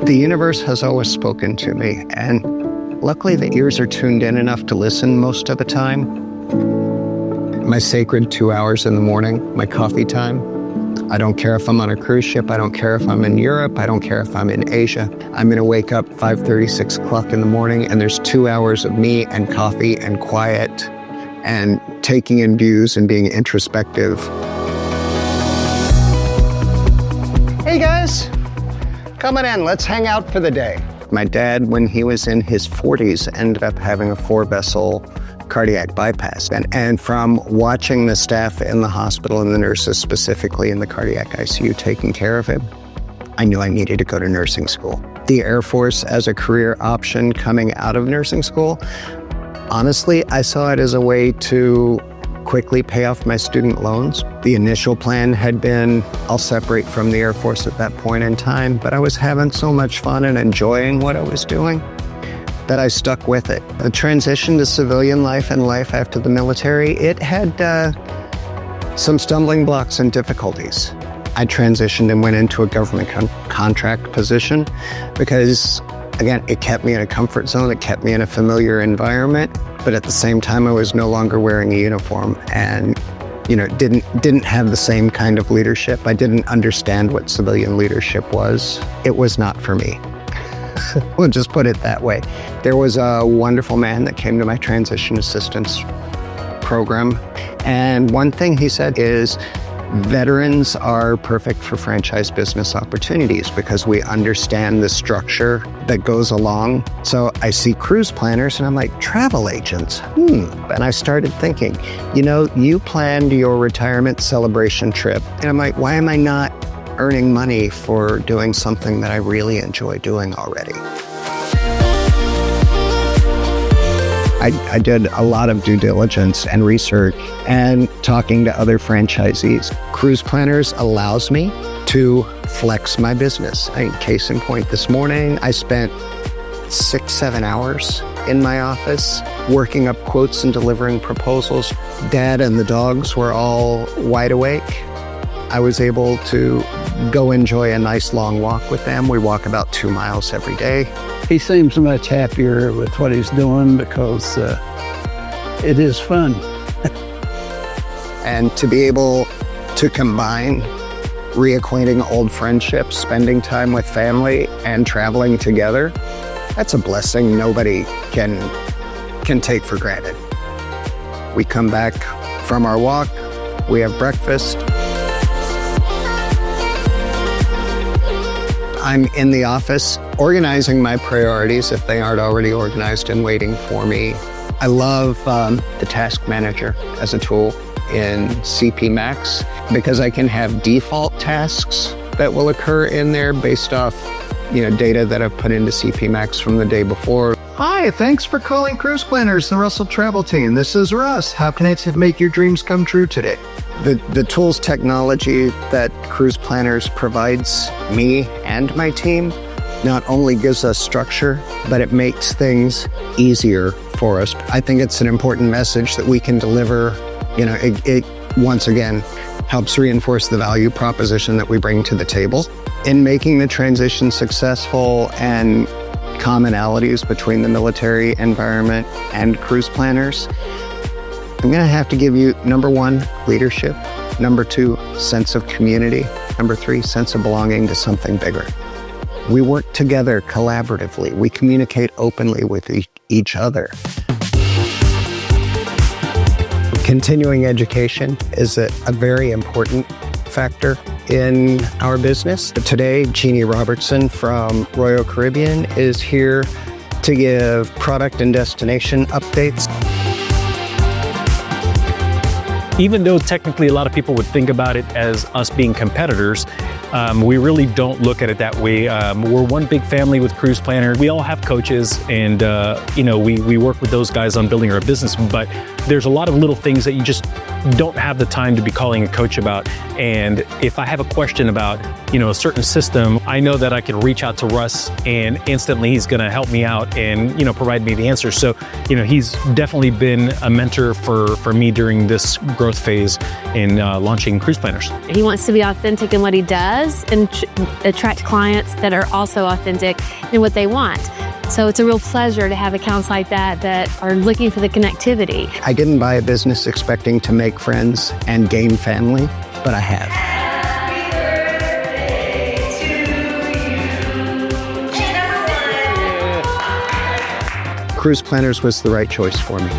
The universe has always spoken to me, and luckily the ears are tuned in enough to listen most of the time. My sacred 2 hours in the morning, my coffee time. I don't care if I'm on a cruise ship. I don't care if I'm in Europe. I don't care if I'm in Asia. I'm going to wake up 5:30, 6 o'clock in the morning, and there's 2 hours of me and coffee and quiet and taking in views and being introspective. Hey guys, coming in. Let's hang out for the day. My dad, when he was in his 40s, ended up having a 4-vessel cardiac bypass. And from watching the staff in the hospital and the nurses specifically in the cardiac ICU taking care of him, I knew I needed to go to nursing school. The Air Force as a career option coming out of nursing school, honestly, I saw it as a way to quickly pay off my student loans. The initial plan had been, I'll separate from the Air Force at that point in time, but I was having so much fun and enjoying what I was doing that I stuck with it. The transition to civilian life and life after the military, it had some stumbling blocks and difficulties. I transitioned and went into a government contract position because, again, it kept me in a comfort zone, it kept me in a familiar environment, but at the same time I was no longer wearing a uniform and didn't have the same kind of leadership. I didn't understand what civilian leadership was. It was not for me. We'll just put it that way. There was a wonderful man that came to my transition assistance program, and one thing he said is, veterans are perfect for franchise business opportunities because we understand the structure that goes along. So I see cruise planners and I'm like, travel agents? And I started thinking, you planned your retirement celebration trip. And I'm like, why am I not earning money for doing something that I really enjoy doing already? I did a lot of due diligence and research and talking to other franchisees. Cruise Planners allows me to flex my business. Case in point, this morning, I spent 6-7 hours in my office working up quotes and delivering proposals. Dad and the dogs were all wide awake. I was able to go enjoy a nice long walk with them. We walk about 2 miles every day. He seems much happier with what he's doing because it is fun. And to be able to combine reacquainting old friendships, spending time with family, and traveling together, that's a blessing nobody can take for granted. We come back from our walk, we have breakfast. I'm in the office organizing my priorities if they aren't already organized and waiting for me. I love the task manager as a tool in CP Max because I can have default tasks that will occur in there based off data that I've put into CP Max from the day before. Hi, thanks for calling Cruise Planners, the Russell Travel Team. This is Russ. How can I make your dreams come true today? The tools technology that Cruise Planners provides me and my team not only gives us structure, but it makes things easier for us. I think it's an important message that we can deliver. It once again helps reinforce the value proposition that we bring to the table. In making the transition successful and commonalities between the military environment and Cruise Planners, I'm going to have to give you, number 1, leadership. Number 2, sense of community. Number 3, sense of belonging to something bigger. We work together collaboratively. We communicate openly with each other. Continuing education is a very important factor in our business. Today, Jeannie Robertson from Royal Caribbean is here to give product and destination updates. Even though technically a lot of people would think about it as us being competitors, we really don't look at it that way. We're one big family with Cruise Planner. We all have coaches and we work with those guys on building our business, but there's a lot of little things that you just don't have the time to be calling a coach about. And if I have a question about, a certain system, I know that I can reach out to Russ and instantly he's going to help me out and, provide me the answers. So, he's definitely been a mentor for me during this growth phase in launching cruise planners. He wants to be authentic in what he does and attract clients that are also authentic in what they want. So it's a real pleasure to have accounts like that are looking for the connectivity. I didn't buy a business expecting to make friends and gain family, but I have. Cruise Planners was the right choice for me.